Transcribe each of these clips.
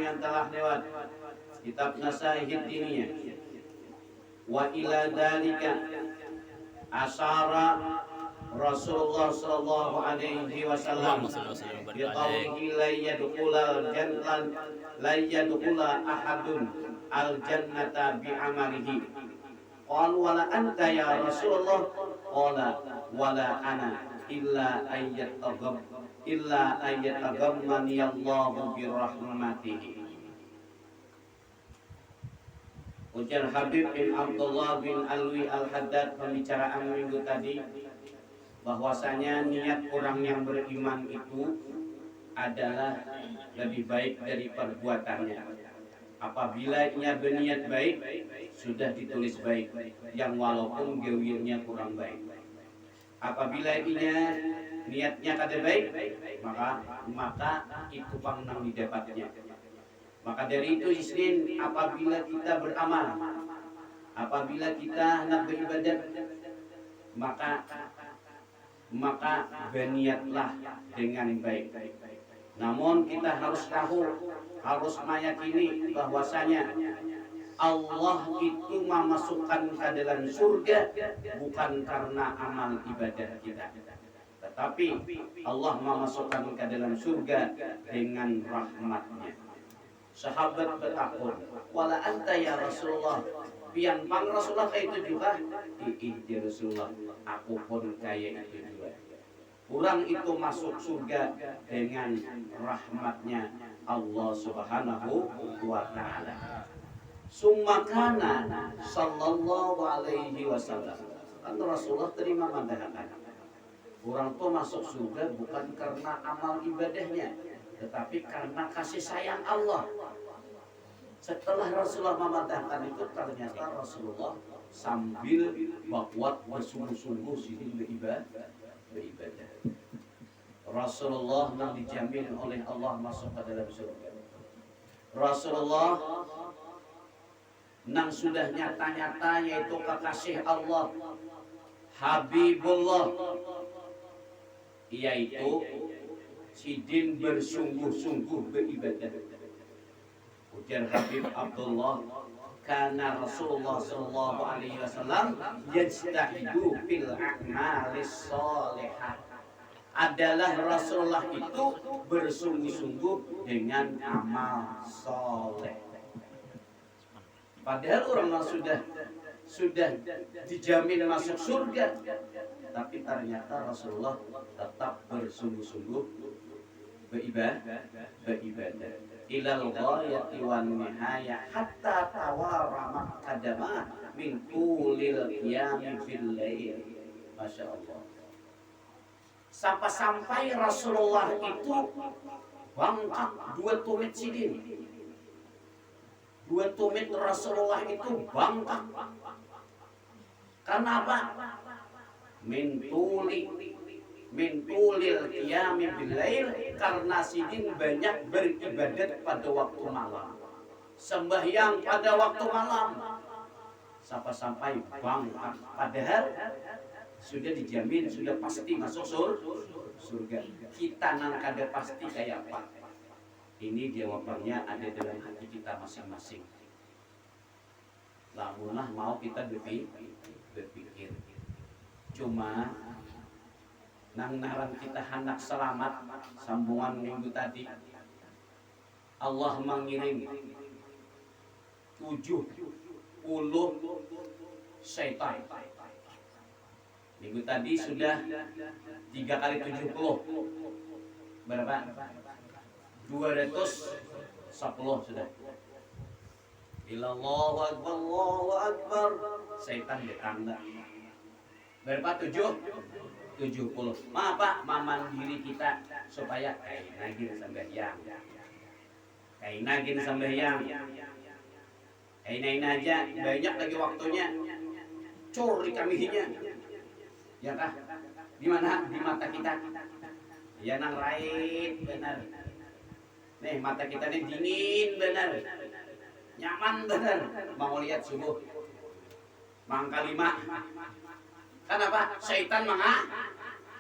yang telah lewat, kitab Nasahid diniyah. Wa ila dalika asyara Rasulullah sallallahu alaihi wasallam bi qawlihi la yadkhula ahadun al jannata bi amalihi. Qalu wala anta ya Rasulullah, qala wala ana illa ayyataghammani Allahu bi rahmatihi. Ujar Habib bin Abdullah bin Alwi Al-Haddad pembicaraan minggu tadi, bahwasanya niat orang yang beriman itu adalah lebih baik dari perbuatannya. Apabila ia berniat baik, sudah ditulis baik, yang walaupun gewirnya kurang baik. Apabila ia niatnya kada baik, maka itu pangnang didapatnya. Maka dari itu Isnin, apabila kita beramal, apabila kita hendak beribadat, maka berniatlah dengan baik. Namun kita harus tahu, harus meyakini bahwasanya Allah itu memasukkan ke dalam surga bukan karena amal ibadah kita, tetapi Allah memasukkan ke dalam surga dengan rahmatnya. Sahabat bertakut, wala anta ya Rasulullah, pian pang Rasulullah kayak itu juga. Iya Rasulullah, aku pun kayak itu juga. Orang itu masuk surga dengan rahmatnya Allah Subhanahu wa ta'ala. Summa kana sallallahu alaihi wasallam, kan Rasulullah terima mandahan. Orang itu masuk surga bukan karena amal ibadahnya, tetapi karena kasih sayang Allah. Setelah Rasulullah mematahkan itu, ternyata Rasulullah sambil berbuat bersungguh-sungguh sini beribadah. Rasulullah yang dijamin oleh Allah masuk ke dalam surga. Rasulullah yang sudah nyata-nyata yaitu kekasih Allah, Habibullah, yaitu sidin bersungguh-sungguh beribadah. Ujar Habib Abdullah, karena Rasulullah sallallahu alaihi wasallam yajtahidu fil a'malis shalihah. Adalah Rasulullah itu bersungguh-sungguh dengan amal soleh. Padahal orang sudah dijamin masuk surga, tapi ternyata Rasulullah tetap bersungguh-sungguh beribadah ilal ghayati wan nihayah hatta tawara maqadama min tulil qiyam fil lail. Masya Allah. Sampai Rasulullah itu bangkak 2 tumit sidin. 2 tumit Rasulullah itu bangkak. Karena apa? Min tulil qiyam bil lail, karena sidin banyak beribadat pada waktu malam, sembahyang pada waktu malam. Sampai bangkak, padahal sudah dijamin, sudah pasti masuk surga. Kita nang kada pasti kayak apa? Ini jawabannya ada dalam hati kita masing-masing. Lamunlah mau kita berpikir. Cuma nang naran kita hendak selamat, sambungan minggu tadi Allah mengirim 70 setan. Minggu tadi sudah 3 kali 70. Berapa? 210 sudah. Allahu akbar, Allahu akbar. Setan bertanda. Berapa? 70. Apa? Memandiri kita supaya kainagin sembahyang. Kainagin sembahyang. Kainain aja, banyak lagi waktunya. Cur di kamihinya. Ya kah? Di mana? Di mata kita. Ya nang right benar. Nih mata kita nih dingin benar. Nyaman benar. Mau lihat subuh. Mangka 5. Kan apa? Syaitan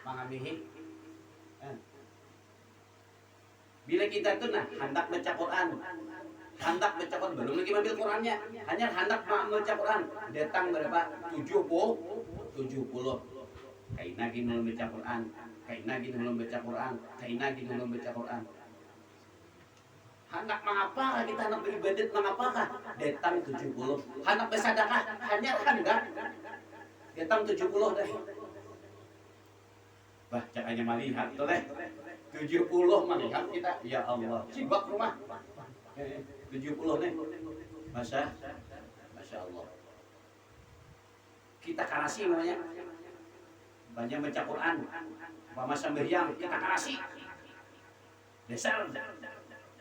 mangamihi. Bila kita tuh hendak baca Quran, hendak baca Quran, belum lagi ambil Qurannya, hanya hendak baca Quran, datang berapa? 70. Kaina gini belum baca Quran, kaina gini belum baca Quran, kaina gini belum baca Quran. Hendak mengapa kita hendak beribadat mengapakah? Datang 70. Hendak bersedekah, hanya hendak datang 70 deh. Bah, cakanya melihat tuh deh. 70 melihat kita, ya Allah. Cibak rumah. 70 nih. Masya Allah. Kita karasi namanya. Banyak baca Quran. Pama sembahyang, kita karasi. Dasar.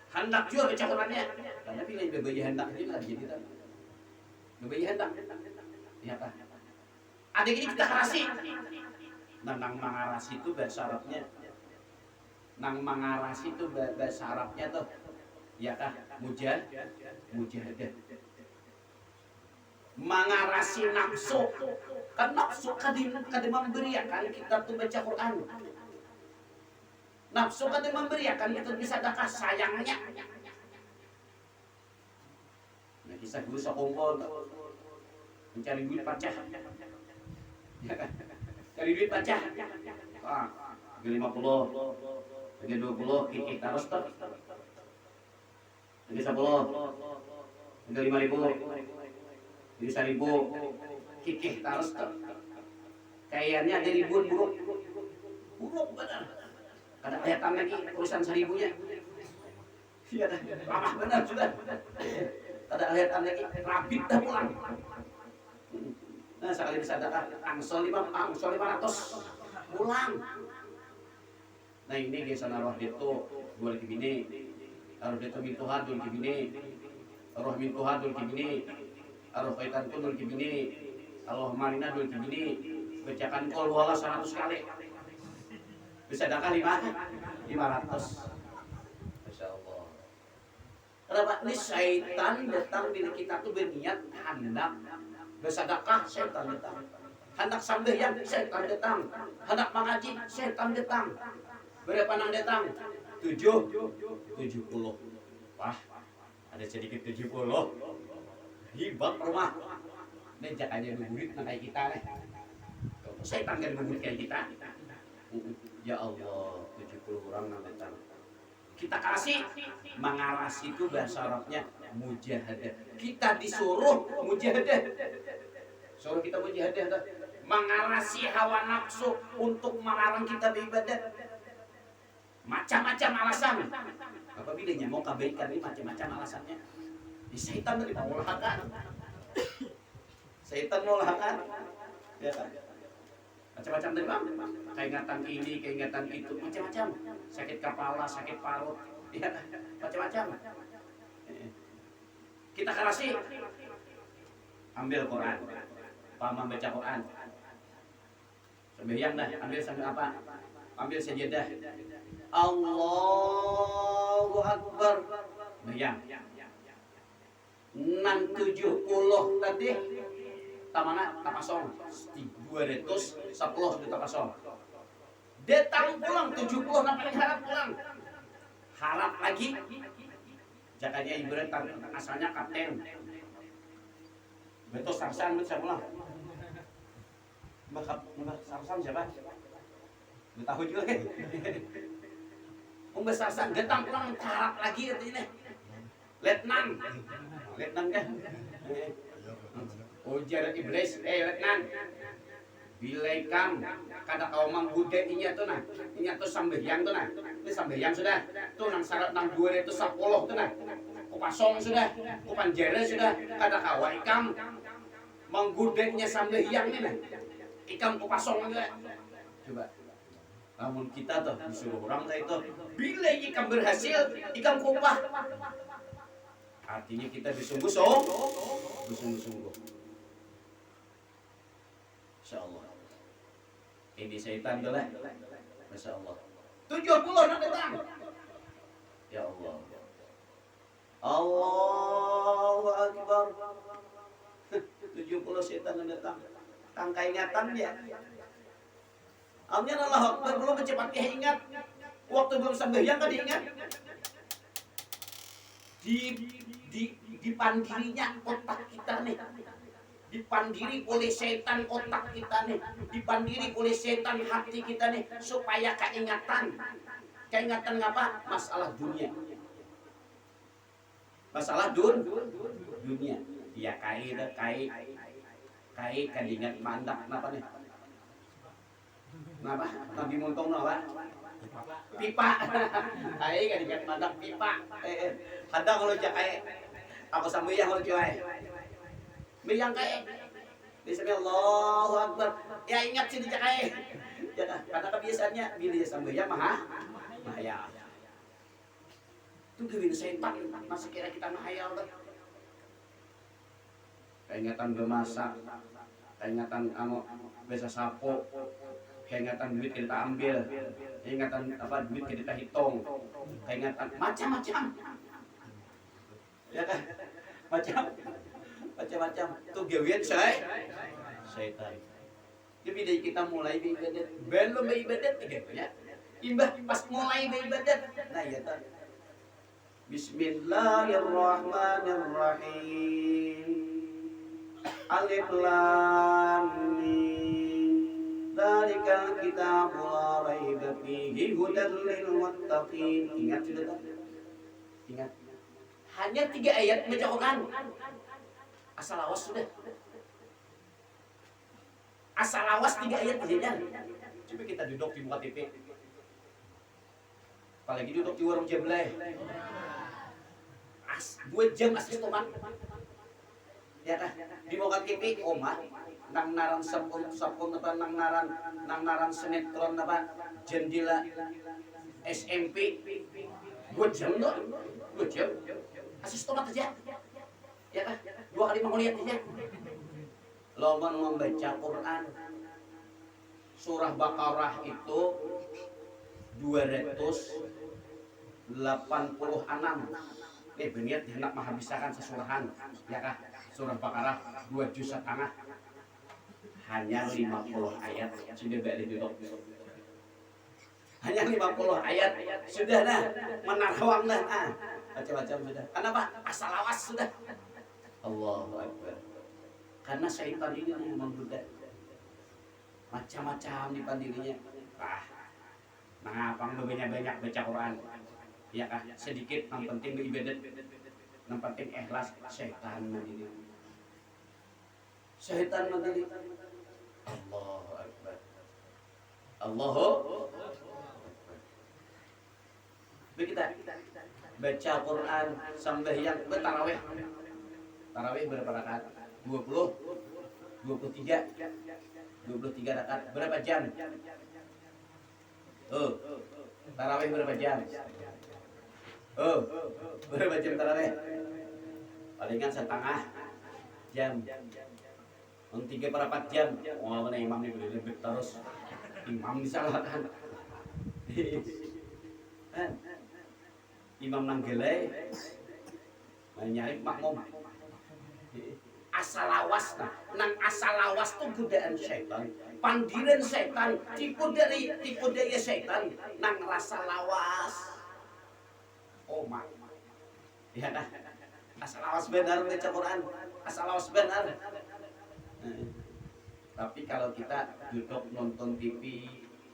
Hendak juga baca Qurannya. Karena bila bebayi hendak ini lagi kita. Bebayi hendak. Ya kan? Adik ini kita karasi. Nang mangarasi itu bahasa Arabnya. Nang mangarasi itu bahasa Arabnya tuh. Ya kah? Mujahadah. Mangarasi nafsu. Kan nafsu kadang memberiakan kita tuh baca Quran. Nafsu kadang memberiakan kita bisa sedekah sayangnya. Nah, kisah dulu sekongkol mencari duit pacah. Ya kan? Cari duit pacah. Ah, 50, 20, kikik terus tuh. 10, 5.000, 1.000, kikik terus tuh. Kayaknya ada ribuan buruk benar. Kadang kelihatan lagi urusan 1.000-nya. Iya dah, lama benar sudah. Kadang kelihatan lagi rapid dah pulang. Nah, sekali bisa sedekah angsol 500 pulang. Nah, ini geus roh itu dua kibini. Roh itu min Tuhan dul kibini. Roh min Tuhan dul kibini. Roh kaitan pun dul kibini. Allah marina dul kibini. Bacakan qul huwallah 100 kali. Bisa sedekah 500. Masyaallah. Kenapa? Ini syaitan datang bila kita tuh berniat hendak bersedekah, syaitan datang. Hendak sembahyang, syaitan datang. Hendak mengaji, syaitan datang. Berapa nang datang? 70. Wah, ada sedikit 70. Hibak rumah. Ini jakanya murid nang kayak kita nih. Syaitan kan murid kayak kita. Ya Allah, 70 orang nang datang. Kita kasih mengaras itu bahasa Arabnya mujahadah. Kita disuruh mujahadah. Suruh kita mujahadah, mengarasi hawa nafsu untuk melarang kita beribadah. Macam-macam alasan. Apabila mau kebaikan ini macam-macam alasannya. Syaitan dari mau lahakan. Syaitan mau lahakan. Ya kan? Macam-macam dari mana? Keingatan ini, keingatan itu, macam-macam. Sakit kepala, sakit parut, ya, macam-macam. Kita karasi, ambil Quran, paham baca Quran. Sembahyang dah, ambil sambil apa? Ambil sajadah. Allahu Akbar. Sembahyang. 670 tadi. Tamana tapasong 210 di tapasong. Datang pulang 70 namanya harap pulang. Harap lagi. Jakanya ibarat asalnya kapten. Betul sarsan bisa pulang. Mbak sarsan siapa? Nggak tahu juga kan. Mbak sarsan datang pulang harap lagi artinya. Letnan kan. Ujar iblis, letnan. Bilaikan kada kau manggude inya tuh nah. Inya tuh sambahyang tuh nah. Ini sambahyang sudah. Tuh nang syarat nang 210 tuh nah. Kupasong sudah, kupanjere sudah. Kada kawa ikam manggudenya sambahyang nih nah. Ikam kupasong juga. Coba. Namun kita tuh disuruh orang kayak itu. Bila ikam berhasil, ikam kupah. Artinya kita bersungguh-sungguh. Insyaallah. Ini syaitan tuh lah. Masyaallah. 70 nak datang. Ya Allah. Allahu Akbar. 70 syaitan yang datang. Tangka ingatan dia. Amnya Allah Akbar belum cepat ingat. Waktu belum sembahyang kan diingat. dipandirinya otak kita nih, dipandiri oleh setan otak kita nih, dipandiri oleh setan hati kita nih, supaya keingatan apa? Masalah dunia, masalah dunia. Ya kai kadingat mandak napa nih? Napa? Nabi Muntong napa? Pipa. Kai kadingat mandak pipa. Hadang kalau jakai aku sambuyang kalau cuy. Biyang kai. Bismillah, Allahu Akbar. Ya ingat sih dicakai. Ya, karena kebiasaannya bila dia sambuyang mahayal. Itu gawin setan masih kira kita mahayal tuh. Keingatan bermasak, keingatan biasa sapo, keingatan duit kita ambil, keingatan apa duit kita hitung, keingatan macam-macam, ya kan, macam-macam. Itu gawian setan. Jadi dari kita mulai beribadat, belum beribadat gitu ya. Imbah pas mulai beribadat, nah ya kan. Bismillahirrahmanirrahim. Alif Lam Mim. Dzalikal kitabu la raiba fihi hudan lil muttaqin. Ingat sudah tak? Ingat. Hanya 3 ayat baca Quran. Asal awas sudah. Asal awas 3 ayat aja. Coba kita duduk di muka TV. Apalagi duduk di warung jebleh. 2 jam asli tomat. Ya kan? Di muka TV omah nang naran sapun apa nang naran sinetron apa jendela SMP 2 jam loh. 2 jam. Asli tomat aja. Ya kan? 2 kali mau lihat aja. Loman membaca Quran surah Baqarah itu 286. Benar hendak menghabiskan sesurahan ya kah? Surah Baqarah 2 juz setengah. Hanya 50 ayat sudah gak duduk. Hanya 50 ayat sudah dah menarawang dah. Macam-macam sudah. Kenapa? Asal awas sudah. Allahu Akbar. Karena syaitan ini yang menggoda. Macam-macam dipandirinya. Mengapa banyak baca Quran? Ya kah? Sedikit yang penting beribadat. Yang penting ikhlas. Syaitan mandiri. Syaitan mandiri. Allahu Akbar. Allahu Akbar. Kita baca Quran sembahyang bertarawih. Tarawih berapa rakaat? 20, 23 rakaat. Berapa jam? Tarawih berapa jam? Berapa jam tarawih? Palingan setengah jam. 3/4 jam. Oh, mana imam ini lebih terus. Imam disalahkan. Imam nanggelai nyari makmum. Asal awas nang asal awas tuh godaan setan, pandiran setan, tipu daya setan nang rasa lawas. Oh mak, ya kan? Asal awas benar baca Quran, asal awas benar. Tapi kalau kita duduk nonton TV,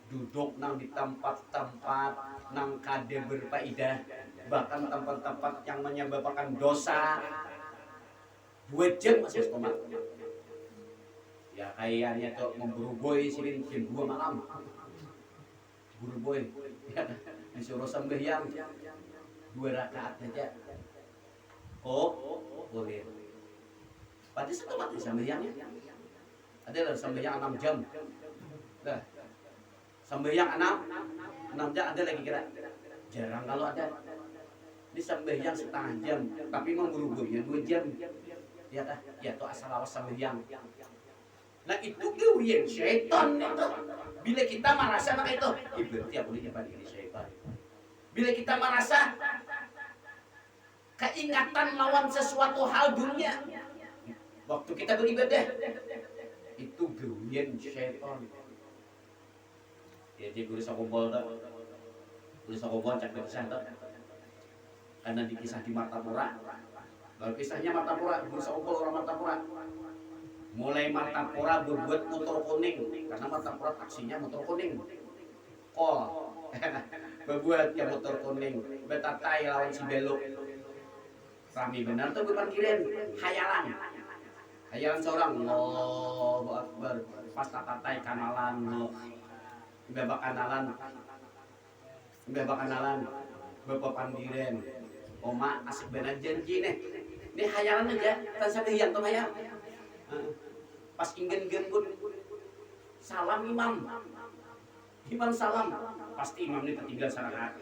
duduk nang di tempat-tempat nang kade berfaedah, bahkan tempat-tempat yang menyebabkan dosa. 2 jam masih tomat. Ya kayaknya tuh memburu boy silin jam 2 malam. Buru boy. Ya, disuruh sembahyang 2 rakaat aja. Oh, boleh. Berarti setomat sembahyangnya. Ada lah sembahyang 6 jam. Dah. Sembahyang 6 jam ada lagi kira. Jarang kalau ada. Di sembahyang setengah jam, tapi memburu boynya 2 jam. Ya kan? Ya itu asal awas sembahyang. Nah itu gawian syaitan itu. Bila kita merasa maka itu berarti aku dijabat ini syaitan. Bila kita merasa keingatan lawan sesuatu hal dunia, waktu kita beribadah itu gawian syaitan. Ya dia guru sakobol tak, guru sakobol cak besar tak. karena dikisah di Martapura. Kalau kisahnya Martapura, bisa umpul orang Martapura. Mulai Martapura berbuat motor kuning, karena Martapura taksinya motor kuning. Kol, berbuat ya motor kuning, betatai lawan si belok. Rami benar tuh berparkirin, hayalan. Hayalan seorang, Allahu Akbar. Pas tatai kanalan, bebak kanalan, bapak pandiren. Oma asik benar janji nih. Ini hayalan aja, kan sampai yang tuh hayal. Pas ingin gembut, salam imam. Imam salam, pasti imam ini tertinggal sangat.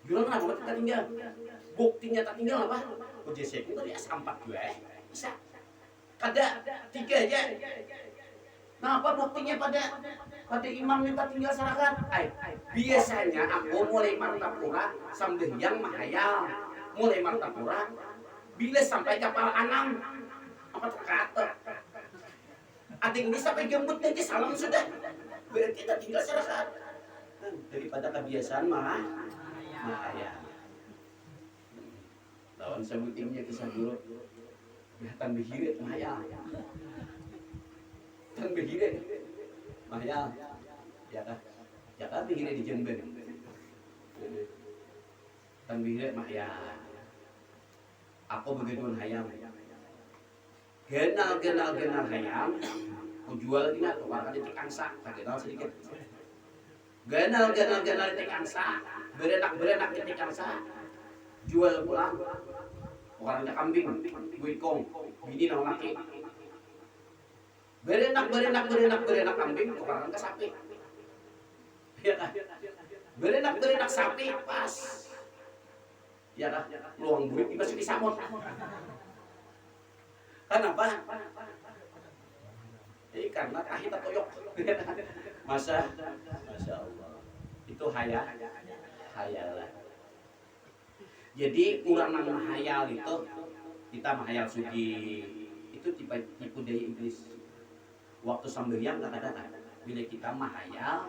Jualan apa kita tinggal? Buktinya tak tinggal apa? Ojek itu ya sampat gue, bisa. Kada 3 aja. Nah apa buktinya pada imam ini tak tinggal sangat? Biasanya aku mulai Martapura sambil yang mahayal, mulai Martapura, bila sampai kapal Anam, apa terkata? Adik ini sampai gembut nanti salam sudah. Berarti tak tinggal serahkan. Daripada kebiasaan mahayal. Lawan sebutingnya kisah dulu. Tan behirit mahayal. Tan behirit mahayal. Ya kan behirit di Jember. Tan behirit mahayal. Aku begitu hayam. Genal hayam. Ku jual ini tukar di angsa, tak kenal sedikit. Genal di angsa, berenak di angsa. Jual pulang. Orangnya kambing, wikong, bini nang laki. Berenak kambing, orangnya sapi. Ya kan? Berenak sapi pas. Ya kan? Luang burik dimasuki samot. Kenapa? Karena kahit toyok. Masya Allah. Itu hayalan. Jadi kurang menghayal itu kita menghayal sugi itu tipu daya iblis. Waktu sambil kata-kata bila kita menghayal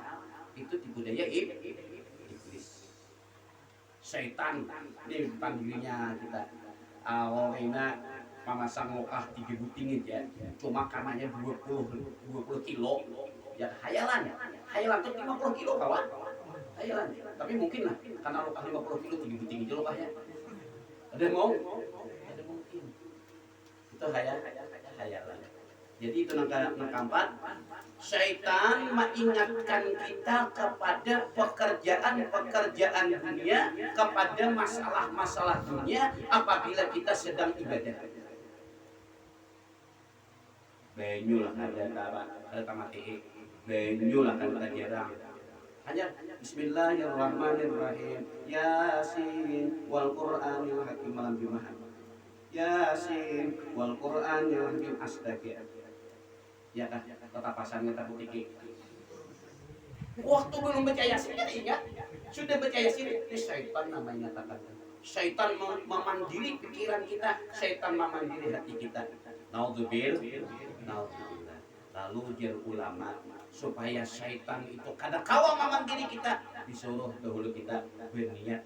itu tipu daya iblis. Syaitan ini bukan dirinya kita. Awalnya pamasang lokah 3 butingin ya, cuma kamarnya 20 kilo ya hayalan tuh 50 kilo kawan hayalan, tapi mungkin lah karena lokah 50 kilo 3 buting itu lokahnya ada mungkin itu hayalan. Jadi itu nangka 4 syaitan mengingatkan kita kepada pekerjaan dunia, kepada masalah dunia apabila kita sedang ibadah. Benyul ada tamati, benyul kan kita jarang. Hanya Bismillahirrahmanirrahim. Yasin wal Qur'anil hakim malam Jumat. Yasin wal Qur'anil hakim astagfir. Ya kah? Kata pasangnya tak putih. Waktu belum baca Yasin kan ingat. Sudah baca Yasin, ini syaitan namanya katakan. Syaitan memandiri pikiran kita, syaitan memandiri hati kita. Naudzubillah. Lalu ujar ulama supaya syaitan itu kada kawa memandiri kita, disuruh dahulu kita berniat.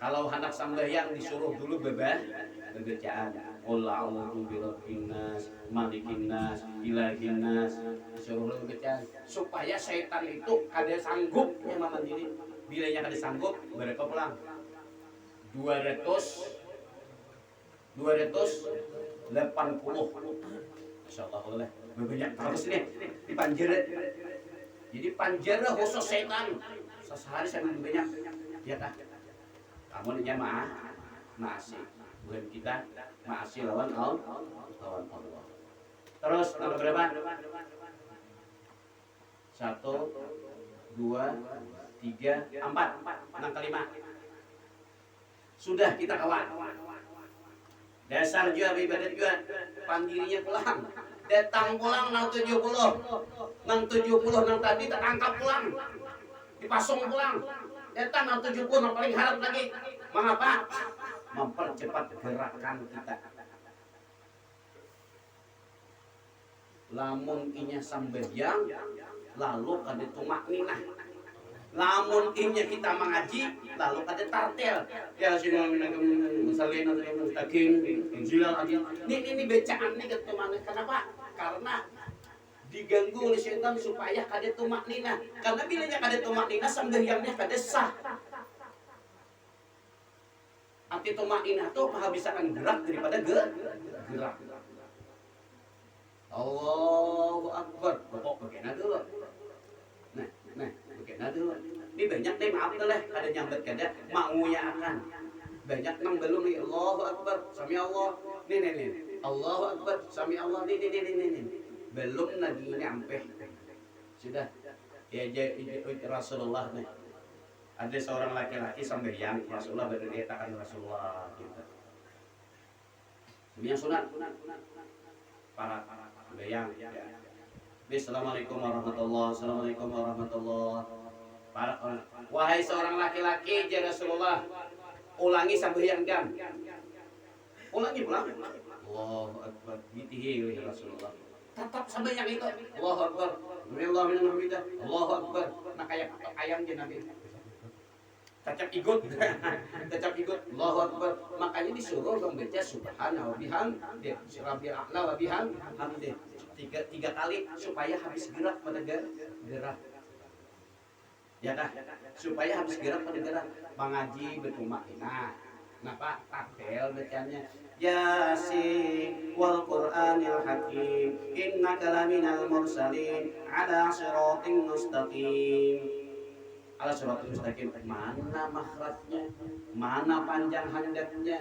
Kalau anak sambayang disuruh dulu bacaan qul a'udzu birabbin nas malikin nas ilahin nas, disuruh dulu bacaan supaya syaitan itu kada sanggupnya memandiri. Bilanya kada sanggup mereka pulang 280. Insyaallah boleh banyak terus nih di panjere. Jadi panjere khusus setan sehari saya banyak ya kan. Kamu nya masih bukan kita masih lawan Allah. Terus nomor berapa? 1 2 3 4 enam kelima. Sudah kita kawan. Dasar juga ibadat juga pandirinya pulang. Datang pulang nang 70. Nang tadi terangkap pulang. Dipasung pulang. Datang nang 70 nang paling harap lagi. Mengapa? Mempercepat gerakan kita. Lamun inya sambayang lalu kada tumak ninah. Lamun innya kita mengaji lalu ada tartil ya sini misalnya nanti mustaqim injilal lagi ini bacaan nih gitu mana kenapa karena diganggu oleh setan supaya kada tumak nina karena bilanya kada tumak nina sembahyangnya kada sah arti tumak nina tuh kehabisan gerak daripada gerak Allahu Akbar pokok bagaimana dulu nah bagaimana dulu ini banyak deh maaf deh ada nyambat kada maunya akan banyak nang belum nih Allahu Akbar sami Allah nih Allahu Akbar sami Allah nih belum lagi nyampe sudah ya Rasulullah nih ada seorang laki-laki sembahyang Rasulullah berkatakan Rasulullah gitu sembahyang sunat para sembahyang ya. Assalamualaikum warahmatullahi Assalamualaikum warahmatullahi para wahai seorang laki-laki ya Rasulullah ulangi sembahyang jam ulangi Allahu Akbar gitihi ya Rasulullah tetap sembahyang itu Allahu Akbar Allahu minal hamidah Allahu Akbar nah kayak ayam je Nabi tetap ikut Allahu Akbar makanya disuruh membaca subhanahu wa bihamdi rabbil a'la wa bihamdi tiga kali supaya habis gerak pada gerak ya dah supaya habis gerak pada gerak mengaji bertumakninah nah Pak takbir bacanya Yasin wal Qur'anil Hakim innaka laminal mursalin ala siratin mustaqim ala siratin mustaqim mana makhrajnya mana panjang handapnya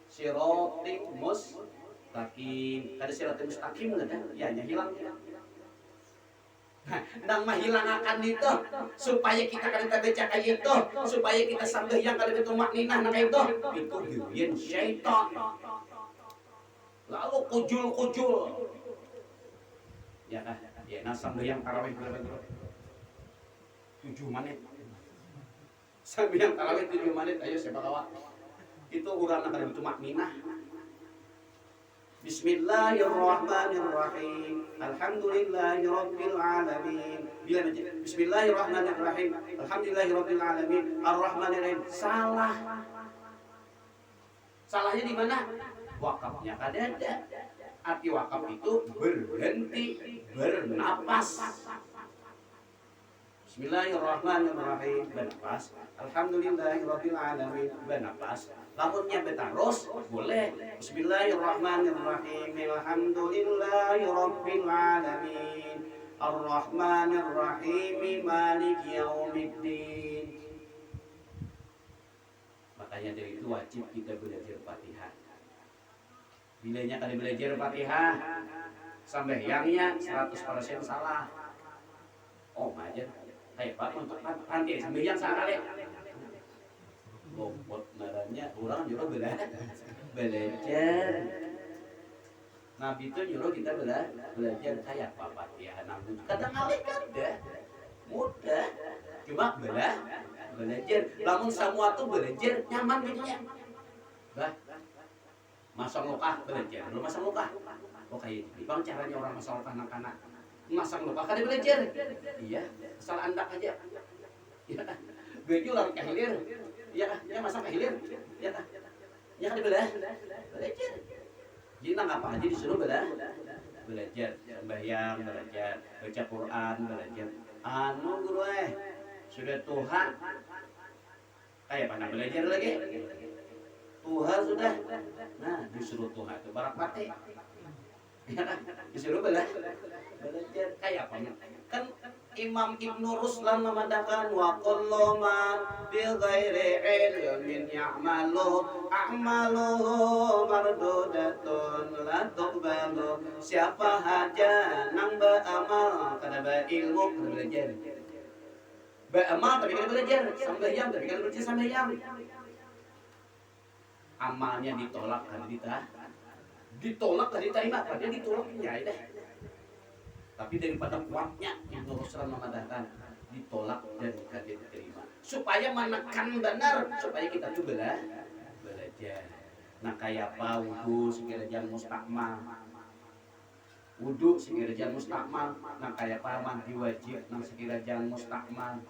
siratin mustaqim ada siratin mustaqim enggak ada ya hanya hilang nang menghilangkan itu supaya kita kada baca kayak itu supaya kita sembahyang kada betul makninah nang itu giliran syaitan lalu kujul ya nah sembahyang tarawih berapa 7 menit sembahyang tarawih 7 menit ayo siapa kawan itu urang kada betul makninah Bismillahirrahmanirrahim. Alhamdulillahirabbil alamin. Bila baca Bismillahirrahmanirrahim. Alhamdulillahirabbil alamin. Arrahmanirrahim. Salah. Salahnya di mana? Wakafnya kada ada. Arti wakaf itu berhenti, bernapas. Bismillahirrahmanirrahim. Bernapas. Alhamdulillahirabbil alamin. Bernapas. Lamunnya betarus boleh Bismillahirrahmanirrahim Alhamdulillahirabbil alamin Arrahmanirrahim Maliki yaumiddin. Makanya dari itu wajib kita belajar Fatihah. Bilanya kali belajar Fatihah sembahyangnya 100% salah. Oh aja kayak Pak untuk pantai sembahyang salah lompot ngarannya orang nyuruh belajar Nabi itu nyuruh kita belajar kayak apa ya namun kadang alih kada mudah cuma belajar lamun semua tuh belajar nyaman jadinya bah masang lokah belajar lu masang lokah oh kayak gini bang caranya orang masang lokah anak-anak masang lokah kada belajar iya asal andak aja ya begitu lari kahilir ya masak hilir ya kan belajar jadi nang apa aja disuruh belajar sembahyang belajar baca Quran belajar guru sudah Tuhan kayak mana belajar lagi Tuhan sudah nah disuruh Tuhan itu barak mati ya kan disuruh belajar kayak apa kan Imam Ibnu Ruslan memandangkan wa kullu man bi ghairi ilmin ya'malu a'maluhu mardudatun la tuqbalu siapa haja nang beramal kada berilmu kada belajar beramal tapi kada belajar sembahyang tapi kada belajar sembahyang amalnya ditolak kada diterima padahal ditolaknya deh tapi daripada kuatnya Ibnu Ruslan memandangkan ditolak dan tidak diterima supaya menekan benar supaya kita tuh belajar nah kayak apa wudu sekiranya mustakmal nah kayak apa mandi wajib nah sekiranya mustakmal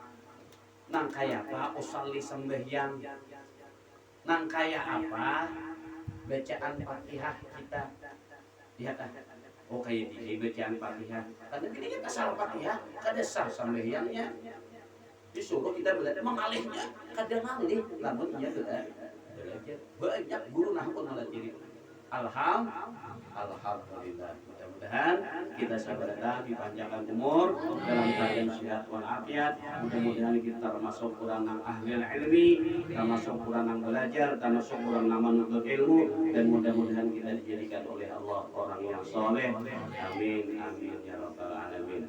Nang kaya apa usalli sembahyang, nang kaya apa bacaan Fatihah kita. Lihat ah, oh kayak di bacaan Fatihah. Karena ini kita salah Fatihah, kada sah sembahyangnya. Disuruh kita belajar mengalihnya, kada ngalih, lamun nya belajar. Banyak guru nahwu malah ciri. Alhamdulillah. Mudah-mudahan kita sabarata dipanjangkan umur dalam keadaan sehat walafiat. Mudah-mudahan kita termasuk kurang nang ahli ilmi, termasuk kurang nang belajar, termasuk kurang nang menuntut ilmu, dan mudah-mudahan kita dijadikan oleh Allah orang yang soleh. Amin amin ya rabbal alamin.